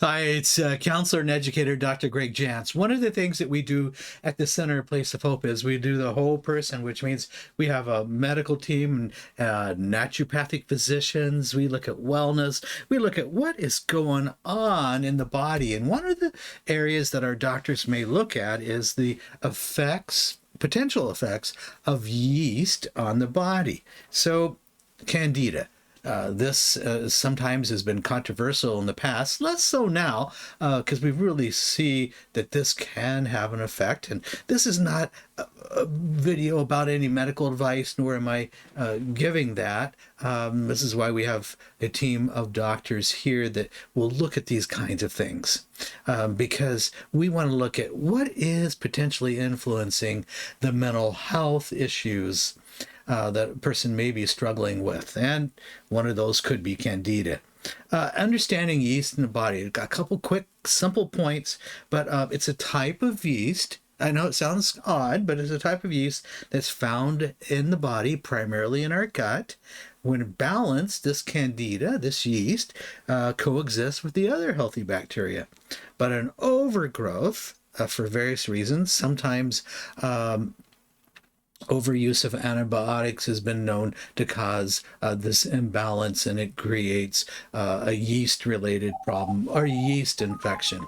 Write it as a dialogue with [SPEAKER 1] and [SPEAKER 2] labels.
[SPEAKER 1] Hi, it's counselor and educator Dr. Greg Jantz. One of the things that we do at the Center Place of Hope is we do the whole person, which means we have a medical team and naturopathic physicians. We look at wellness. We look at what is going on in the body. And one of the areas that our doctors may look at is the effects, potential effects of yeast on the body. So, Candida. This sometimes has been controversial in the past, less so now, because we really see that this can have an effect. And this is not a video about any medical advice, nor am I giving that. This is why we have a team of doctors here that will look at these kinds of things, because we want to look at what is potentially influencing the mental health issues that a person may be struggling with. And one of those could be Candida. Understanding yeast in the body. Got a couple quick, simple points, but it's a type of yeast. I know it sounds odd, but it's a type of yeast that's found in the body, primarily in our gut. When balanced, this Candida, this yeast, coexists with the other healthy bacteria. But an overgrowth, for various reasons, sometimes overuse of antibiotics has been known to cause this imbalance, and it creates a yeast-related problem or yeast infection.